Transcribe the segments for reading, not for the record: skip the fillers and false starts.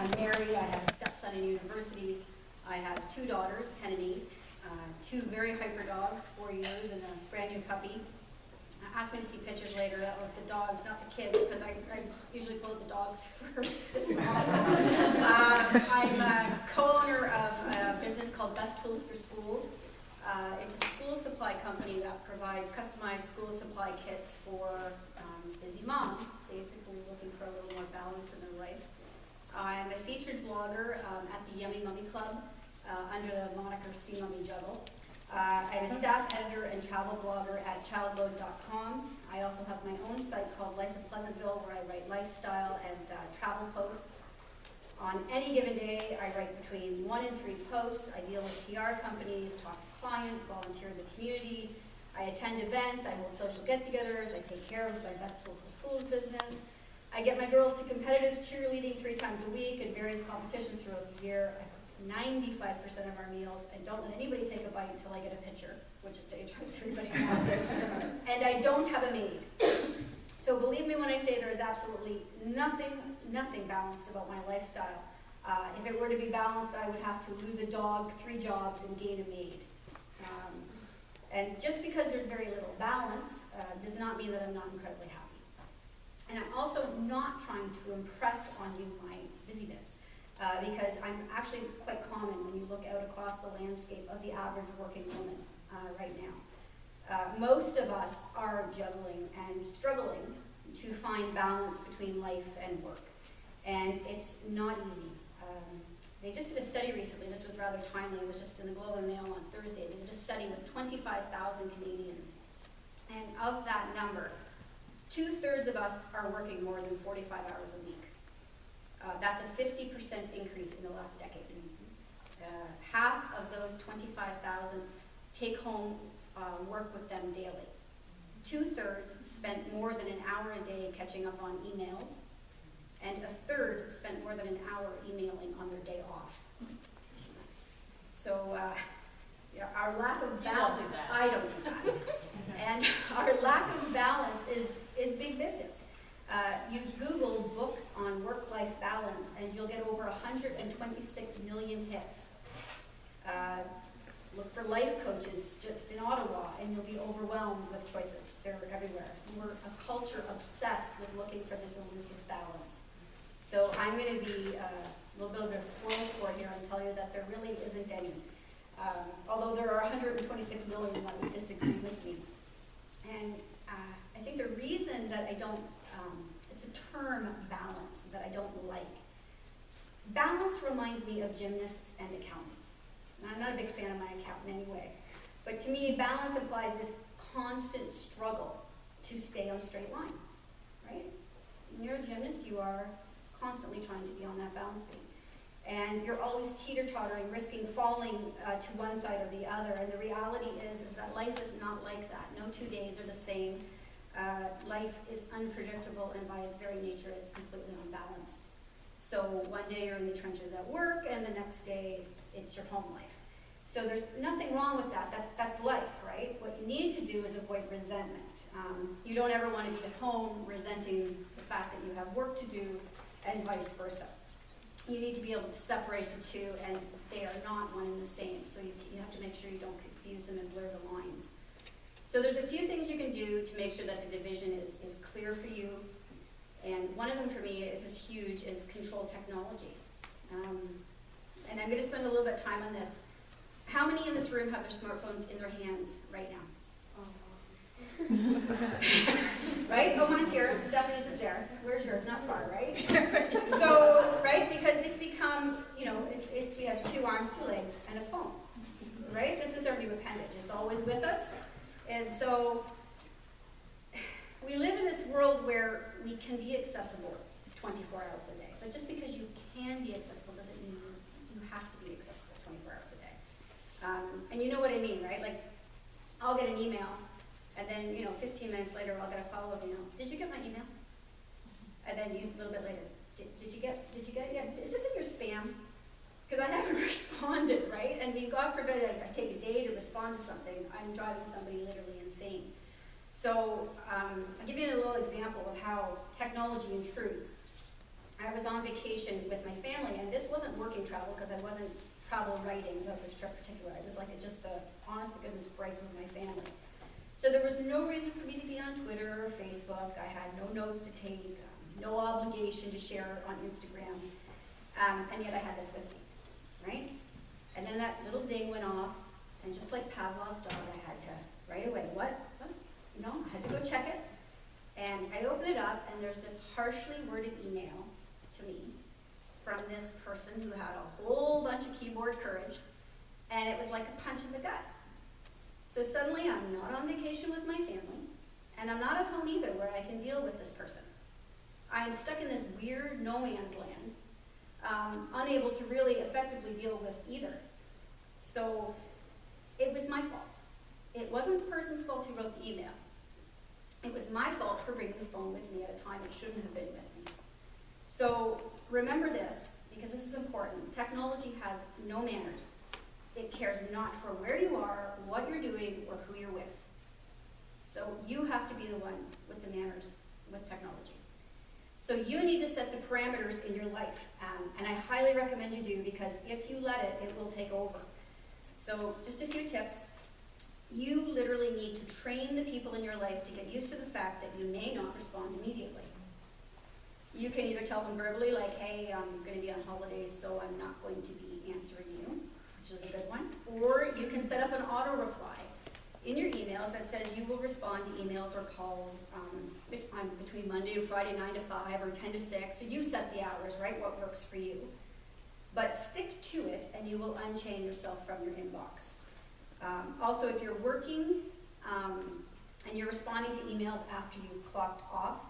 I'm married, I have a stepson in university, I have 2 daughters, 10 and 8, 2 very hyper dogs, 4 years, and a brand new puppy. Ask me to see pictures later of the dogs, not the kids, because I usually pull the dogs first. I'm a co-owner of a business called Best Tools for Schools. It's a school supply company that provides customized school supply kits for busy moms, basically looking for a little more balance in their life. I'm a featured blogger at the Yummy Mummy Club under the moniker C Mummy Juggle. I'm a staff editor and travel blogger at childload.com. I also have my own site called Life of Pleasantville, where I write lifestyle and travel posts. On any given day, I write between 1 and 3 posts. I deal with PR companies, talk to clients, volunteer in the community. I attend events, I hold social get-togethers, I take care of my Best Tools for Schools business. I get my girls to competitive cheerleading 3 times a week in various competitions throughout the year. I cook 95% of our meals and don't let anybody take a bite until I get a picture, which drives everybody nuts. And I don't have a maid. So believe me when I say there is absolutely nothing balanced about my lifestyle. If it were to be balanced, I would have to lose a dog, 3 jobs, and gain a maid. And just because there's very little balance does not mean that I'm not incredibly happy. And I'm also not trying to impress on you my busyness, because I'm actually quite common when you look out across the landscape of the average working woman right now. Most of us are juggling and struggling to find balance between life and work. And it's not easy. They just did a study recently, this was rather timely, it was just in the Globe and Mail on Thursday. They did a study with 25,000 Canadians. And of that number, 2/3 of us are working more than 45 hours a week. That's a 50% increase in the last decade. Half of those 25,000 take home work with them daily. 2/3 spent more than an hour a day catching up on emails, and 1/3 spent more than an hour emailing on their day off. So our lack of balance, I don't do that. And our lack of balance is big business. You Google books on work-life balance and you'll get over 126 million hits. Look for life coaches just in Ottawa and you'll be overwhelmed with choices. They're everywhere. We're a culture obsessed with looking for this elusive balance. So I'm going to be a little bit of a spoil sport here and tell you that there really isn't any. Although there are 126 million that would disagree with me. And I think the reason that I don't, it's the term balance that I don't like. Balance reminds me of gymnasts and accountants. Now, I'm not a big fan of my accountant anyway, but to me, balance implies this constant struggle to stay on a straight line, right? When you're a gymnast, you are constantly trying to be on that balance beam. And you're always teeter-tottering, risking falling to one side or the other. And the reality is that life is not like that. No 2 days are the same. Life is unpredictable, and by its very nature, it's completely unbalanced. So one day you're in the trenches at work, and the next day it's your home life. So there's nothing wrong with that. That's life, right? What you need to do is avoid resentment. You don't ever want to be at home resenting the fact that you have work to do, and vice versa. You need to be able to separate the two, and they are not one and the same. So you have to make sure you don't confuse them and blur the lines. So there's a few things you can do to make sure that the division is clear for you. And one of them for me is huge, is control technology. And I'm going to spend a little bit of time on this. How many in this room have their smartphones in their hands right now? Right? Oh, mine's here. Stephanie's is there. Where's yours? Not far, right? So, right? Because it's become, we have 2 arms, 2 legs, and a phone. Right? This is our new appendage. It's always with us. And so, we live in this world where we can be accessible 24 hours a day. But just because you can be accessible doesn't mean you have to be accessible 24 hours a day. And you know what I mean, right? Like, I'll get an email. And then, 15 minutes later, I'll get a follow-up email. Did you get my email? And then a little bit later, did you get it? Yeah, is this in your spam? Because I haven't responded, right? And God forbid I take a day to respond to something, I'm driving somebody literally insane. So I'll give you a little example of how technology intrudes. I was on vacation with my family, working travel because I wasn't travel writing about this trip particular. It was like just a honest to goodness break with my family. So there was no reason for me to be on Twitter or Facebook. I had no notes to take, no obligation to share on Instagram, and yet I had this with me, right? And then that little ding went off, and just like Pavlov's dog, I had to right away, what? You know, I had to go check it. And I open it up, and there's this harshly worded email to me from this person who had a whole bunch of keyboard courage, and it was like a punch in the gut. So suddenly I'm not on vacation with my family, and I'm not at home either where I can deal with this person. I'm stuck in this weird no man's land, unable to really effectively deal with either. So it was my fault. It wasn't the person's fault who wrote the email. It was my fault for bringing the phone with me at a time it shouldn't have been with me. So remember this, because this is important. Technology has no manners. It cares not for where you are, what you're doing, or who you're with. So you have to be the one with the manners with technology. So you need to set the parameters in your life, and I highly recommend you do, because if you let it, it will take over. So just a few tips. You literally need to train the people in your life to get used to the fact that you may not respond immediately. You can either tell them verbally, like, hey, I'm going to be on holidays, so I'm not going to be answering you, which is a good one. Or you can set up an auto reply in your emails that says you will respond to emails or calls between Monday and Friday, 9 to 5 or 10 to 6. So you set the hours, right, what works for you. But stick to it, and you will unchain yourself from your inbox. Also, if you're working and you're responding to emails after you've clocked off,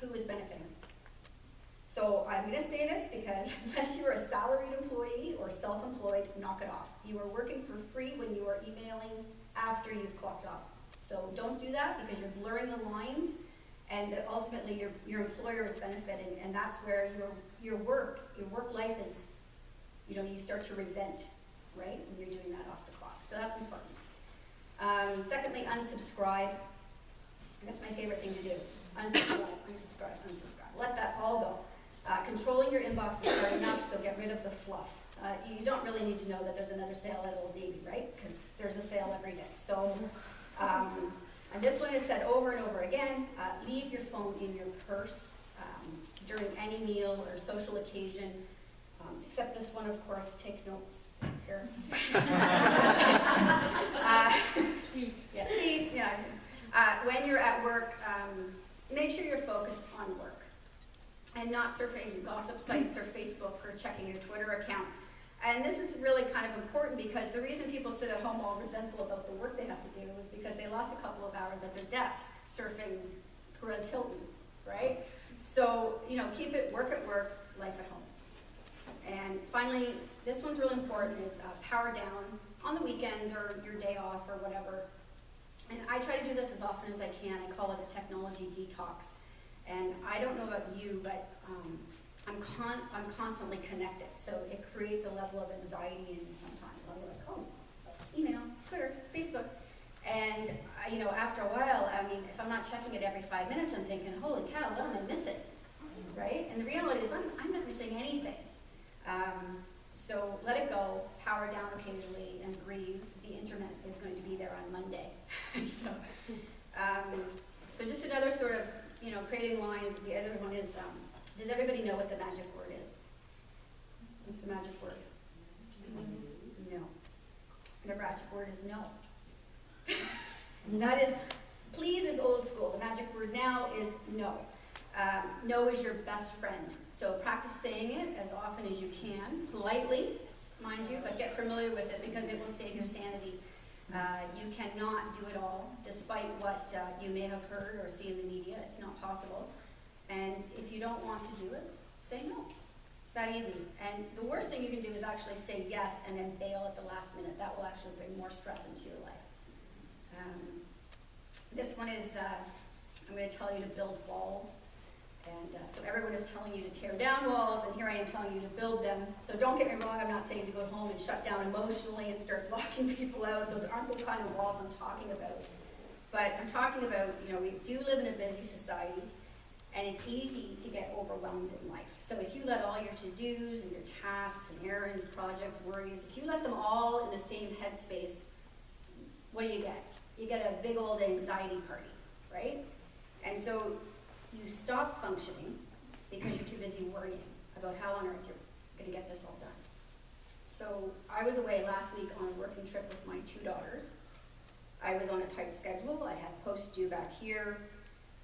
who is benefiting? So I'm going to say this because unless you're a salaried employee or self-employed, knock it off. You are working for free when you are emailing after you've clocked off. So don't do that, because you're blurring the lines, and that ultimately your employer is benefiting, and that's where your work life is, you start to resent, right, when you're doing that off the clock. So that's important. Secondly, unsubscribe. That's my favorite thing to do. Unsubscribe. Let that all go. Controlling your inbox is hard enough, so get rid of the fluff. You don't really need to know that there's another sale at Old Navy, right? Because there's a sale every day. So, and this one is said over and over again, leave your phone in your purse during any meal or social occasion, except this one, of course, take notes here. Tweet. Yeah, tweet, yeah. When you're at work, make sure you're focused on work and not surfing gossip sites or Facebook or checking your Twitter account. And this is really kind of important, because the reason people sit at home all resentful about the work they have to do is because they lost a couple of hours at their desk surfing Perez Hilton, right? So, keep it work at work, life at home. And finally, this one's really important, is power down on the weekends or your day off or whatever. And I try to do this as often as I can. I call it a technology detox. And I don't know about you, but I'm constantly connected. So it creates a level of anxiety in me sometimes. I'm like, oh, email, Twitter, Facebook. And, after a while, if I'm not checking it every 5 minutes, I'm thinking, holy cow, what am I missing? Right? And the reality is I'm not missing anything. So let it go, power down occasionally, and breathe. The internet is going to be there on Monday. So just another sort of, creating lines. The other one is, does everybody know what the magic word is? What's the magic word? No. The magic word is no. That is, please is old school. The magic word now is no. No is your best friend. So practice saying it as often as you can, politely, mind you, but get familiar with it, because it will save your sanity. You cannot do it all, despite what you may have heard or see in the media. It's not possible. And if you don't want to do it, say no. It's that easy. And the worst thing you can do is actually say yes and then bail at the last minute. That will actually bring more stress into your life. This one is, I'm going to tell you to build walls. And so everyone is telling you to tear down walls, and here I am telling you to build them. So don't get me wrong, I'm not saying to go home and shut down emotionally and start blocking people out. Those aren't the kind of walls I'm talking about. But I'm talking about, we do live in a busy society, and it's easy to get overwhelmed in life. So if you let all your to-dos and your tasks and errands, projects, worries, if you let them all in the same headspace, what do? You get a big old anxiety party, right? And so you stop functioning because you're too busy worrying about how on earth you're going to get this all done. So I was away last week on a working trip with my 2 daughters. I was on a tight schedule. I had posts due back here.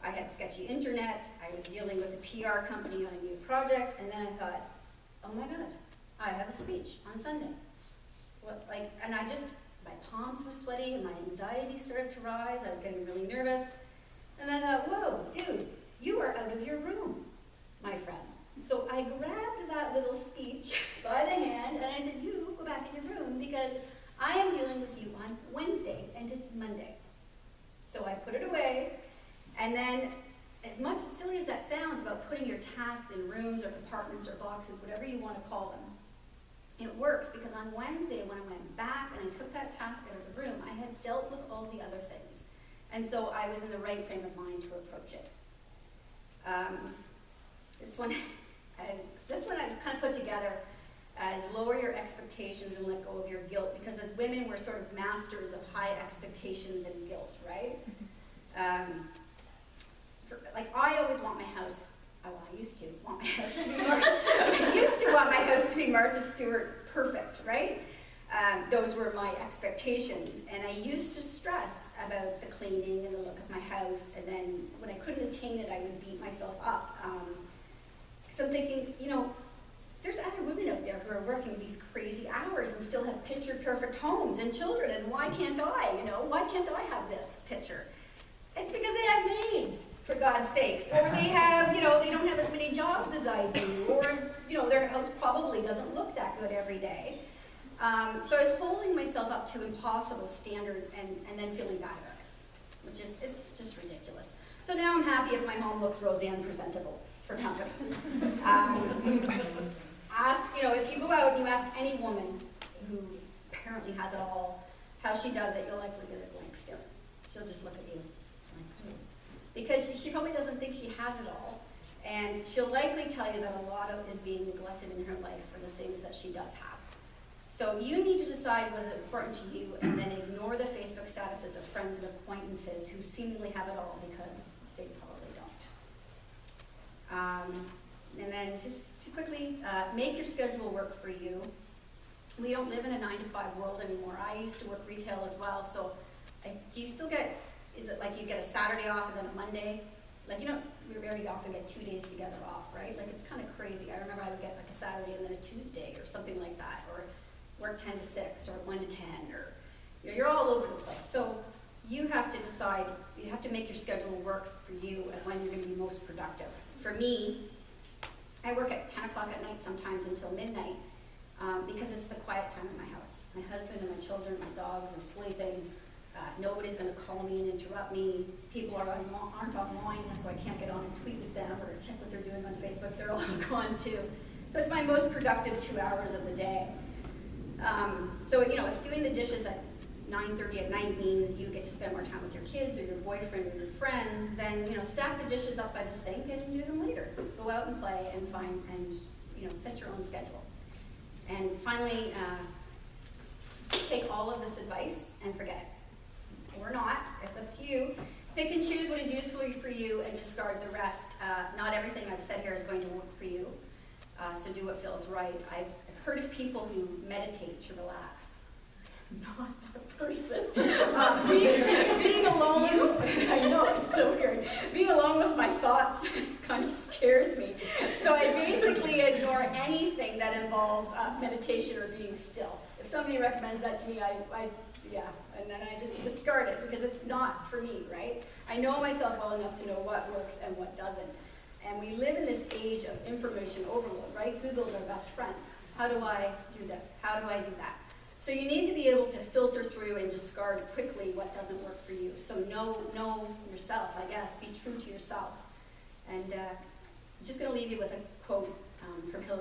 I had sketchy internet. I was dealing with a PR company on a new project. And then I thought, oh my God, I have a speech on Sunday. And my palms were sweaty and my anxiety started to rise. I was getting really nervous. And then I thought, whoa, dude, you are out of your room, my friend. So I grabbed that little speech by the hand and I said, you go back in your room because I am dealing with you on Wednesday and it's Monday. So I put it away, and then as much as silly as that sounds about putting your tasks in rooms or compartments or boxes, whatever you want to call them, it works because on Wednesday when I went back and I took that task out of the room, I had dealt with all the other things. And so I was in the right frame of mind to approach it. This one I've kind of put together as lower your expectations and let go of your guilt, because as women we're sort of masters of high expectations and guilt, right? I always want my house, I used to want my house to be Martha Stewart perfect, right? Those were my expectations, and I used to stress about the cleaning and the look of my house, and then when I couldn't attain it I would beat myself up. So I'm thinking, there's other women out there who are working these crazy hours and still have picture-perfect homes and children, and why can't I? Why can't I have this picture? It's because they have maids, for God's sakes, or they have, they don't have as many jobs as I do, or, their house probably doesn't look that good every day. So I was holding myself up to impossible standards and then feeling bad about it, which is, it's just ridiculous. So now I'm happy if my home looks Roseanne presentable for company. If you go out and you ask any woman who apparently has it all how she does it, you'll likely get a blank stare. She'll just look at you because she probably doesn't think she has it all, and she'll likely tell you that a lot of is being neglected in her life for the things that she does have. So you need to decide what's important to you, and then ignore the Facebook statuses of friends and acquaintances who seemingly have it all because they probably don't. And then just to quickly, make your schedule work for you. We don't live in a 9-to-5 world anymore. I used to work retail as well, so do you still get, is it like you get a Saturday off and then a Monday? We very often get 2 days together off, right? It's kind of crazy. I remember I would get a Saturday and then a Tuesday or something like that, or work 10 to 6 or 1 to 10, or you're all over the place. So you have to decide, you have to make your schedule work for you and when you're going to be most productive. For me, I work at 10 o'clock at night sometimes until midnight because it's the quiet time in my house. My husband and my children, my dogs are sleeping. Nobody's going to call me and interrupt me. People aren't online, so I can't get on and tweet with them or check what they're doing on Facebook. They're all gone too. So it's my most productive 2 hours of the day. So if doing the dishes at 9:30 at night means you get to spend more time with your kids or your boyfriend or your friends, then stack the dishes up by the sink and do them later. Go out and play and set your own schedule. And finally, take all of this advice and forget it. Or not, it's up to you. Pick and choose what is useful for you and discard the rest. Not everything I've said here is going to work for you, so do what feels right. I've heard of people who meditate to relax. I'm not that person. Being alone, I know, it's so weird. Being alone with my thoughts kind of scares me. So I basically ignore anything that involves meditation or being still. If somebody recommends that to me, and then I just discard it because it's not for me, right? I know myself well enough to know what works and what doesn't. And we live in this age of information overload, right? Google's our best friend. How do I do this? How do I do that? So you need to be able to filter through and discard quickly what doesn't work for you. So know yourself, I guess. Be true to yourself. And I'm just going to leave you with a quote from Hillary.